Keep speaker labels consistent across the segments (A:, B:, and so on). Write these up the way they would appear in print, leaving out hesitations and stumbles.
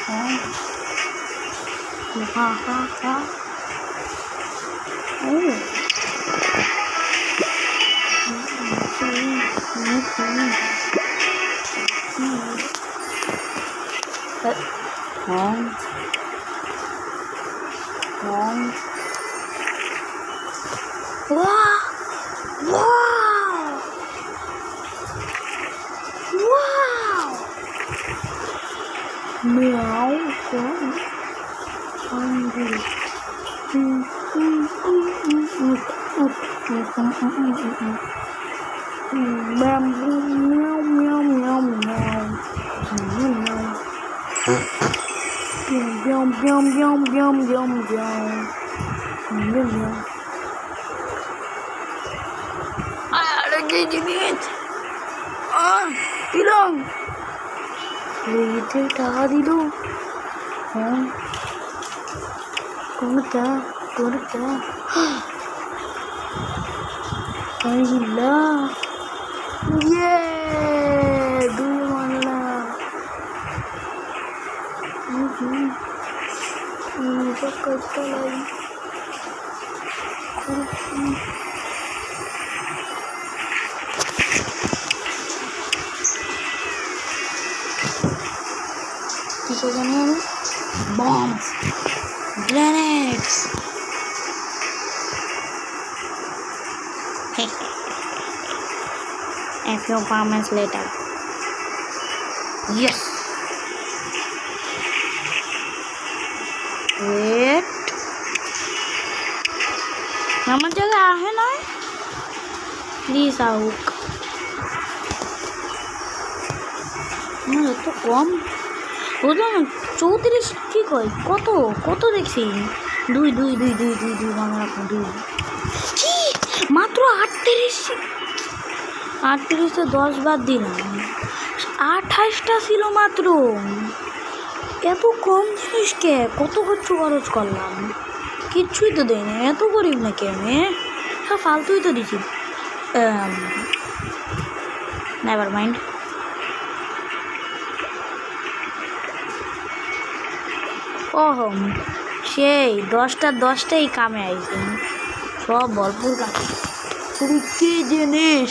A: Ha ha ha. Oh. Wow! Wow! Wow! Meow. Hungry. Meow meow meow meow meow. Yum yum yum yum yum yum. Yum. Lagi dingin. Hilang. Itu tadi tu. Kau nak? Alhamdulillah. Yeah, dulu mana? Kata lagi. Kita ni bombs, grenades. A few moments later. Yes. Wait. Nama jaga है ना? Please आओ. না তো কম বুঝলাম 34 কি কয় কত দেখছি 2 বাংলা 2 কি মাত্র 38 তো 10 বাদ দিলাম 28টা ছিল মাত্র এত কম জিনিসকে কত খরচ করলাম কিচ্ছুই তো দেয় না এত গরিব নাকি আমি সব ফালতুই তো দিছি নেভার মাইন্ড ওহো সেই 10টাই কামে আইছে সব ভরপুর কাছে এটা কি জিনিস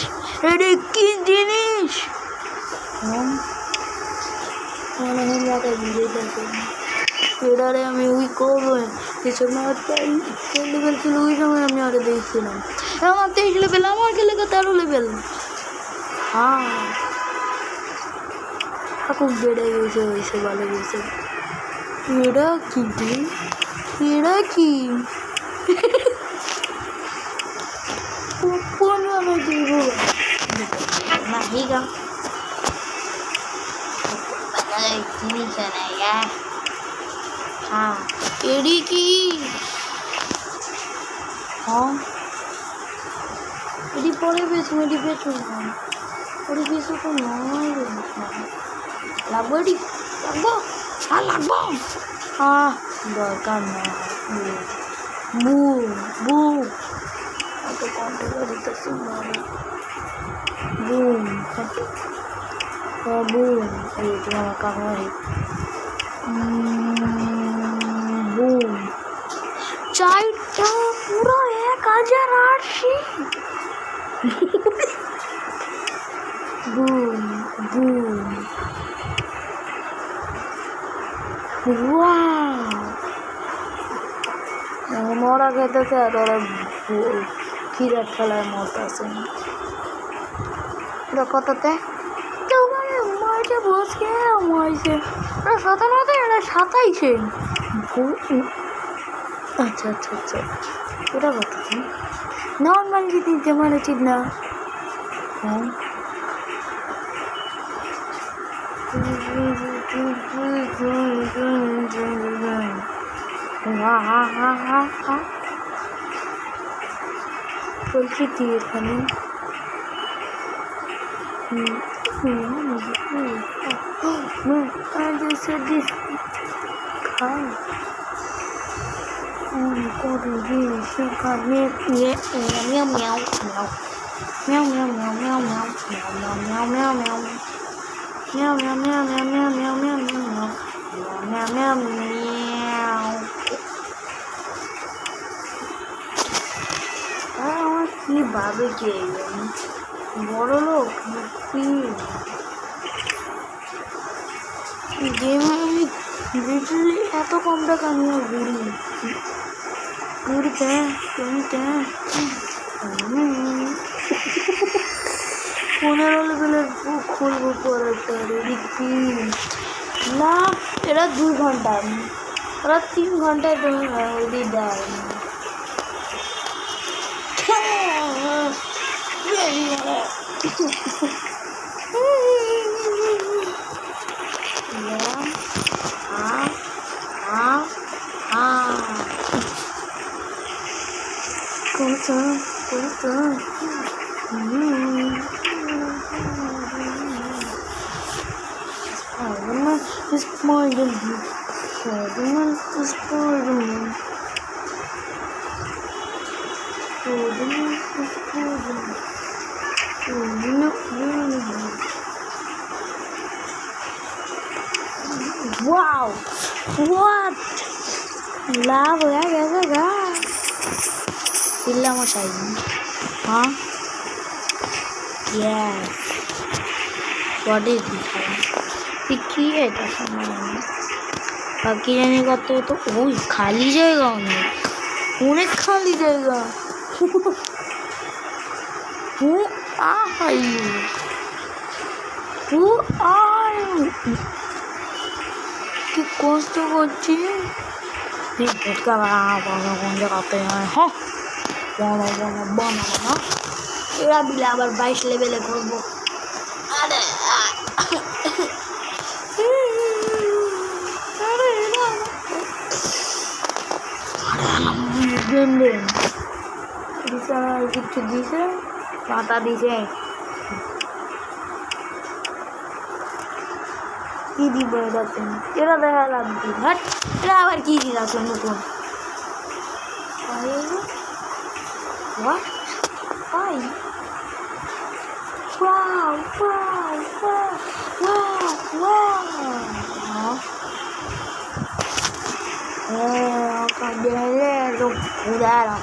A: এটারে আমি ওই করবো লেভেল ছিল ওই সময় আমি আরে দেখছিলাম আমার 23 লেভেল আমার কে লেগে 13 লেভেল খুব বেড়ে গেছে হয়েছে ভালো গেছে এরা কি কোন আমি দিব না হিগা জিনিস না यार हाँ एडी की हाँ एडी पड़े बेचूं तो नहीं লাগবো দরকার না বুম অত কন্ট্রোল দিতেছি বুম এই তোমার কামারি বুম 4টা পুরো 1080 বুম মরা খেতেছে আর ওরা খিরা খেলায় মরতেছে কততে কেউ মানে মরেছে বসকে মরেছে ওরা 57 এরা 27 আচ্ছা ওটা কত নর্মাল যদি যেমন উচিত না বলছি কি এখানে जैसे খাবে কে বড় লোক নাকি গেমে আমি লিটারালি এত কম টাকা নিয়ে ঘুরি পনেরো লেভেলের বুক খুলবো পরে না এরা 2 ঘন্টা ওরা 3 ঘন্টায় ওই দেয় Wow! What? लाभ हो गया कैसे गा पिल्ला मचाई हाँ yes what is this की है तो सामान बाकी जाने का तो वो खाली जाएगा उन्हें खाली जाएगा Who are you? Who are you? কি কষ্ট করছি ভেটকা বানা কোন জায়গাতে হ্যাঁ বানা এরা দিলে আবার 22 লেভেলে করবো আরে কিছু দিছে পাতা দিছে কি দিব এরা দেখা লাগবে হ্যাঁ এরা আবার কি দিল আসলে নতুন What? Why? Wow! Cambiaré cuidado.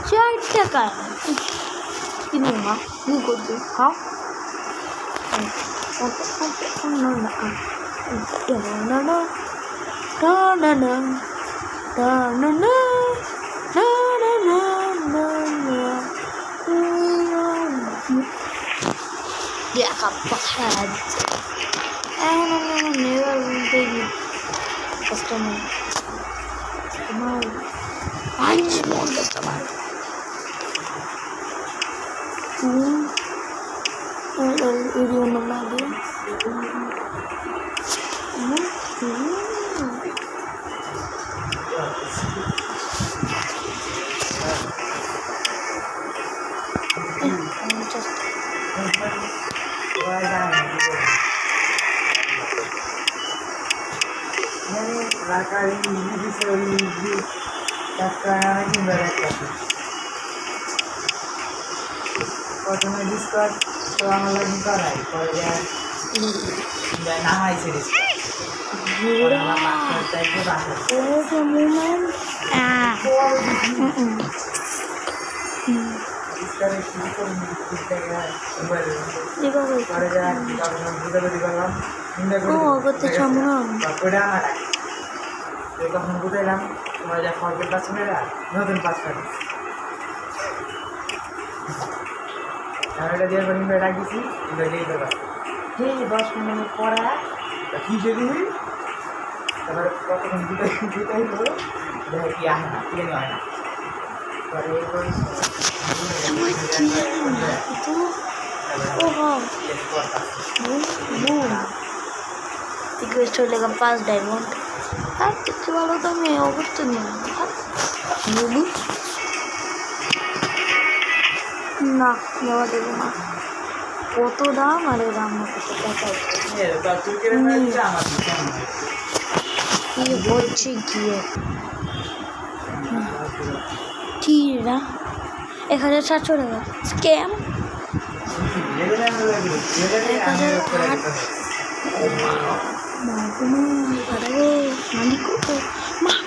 A: Cerca cara. Ini mah, ni kudu, ha? Dia kapahan. Never really customer. Anjir mau customer. Video lagi.
B: প্রথমে ডিসকাস তো আমার লাগি করাই পরে যায় না হয়েছে তখন বুঝাইলাম তোমরা যা ফর্মের পাচ্ছ না নতুন পাস পাবে এটা দিয়ে ইনভাইট রাখছি ইনভাইট দিয়ে দেবো ঠিক 10 মিনিট পরে কি যদি তারপরে কতক্ষণ দুটাই হলো দেখা কি আসে না কি হয় না পরে
A: रिक्वेस्ट लेगा 5 डायमंड कितने वालों तो मैं अगस्त नहीं না নেওয়া দেবো না কত দাম আরে দাম কত টাকা কি হচ্ছে গিয়ে কি না 1700 টাকা scam 1008 Maafkan aku, mandiku, mami.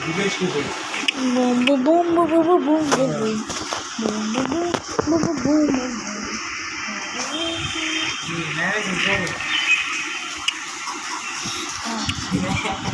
B: Juga itu.
A: Bum bum bum bum bum bum bum bum bum bum bum bum bum.
B: Ini,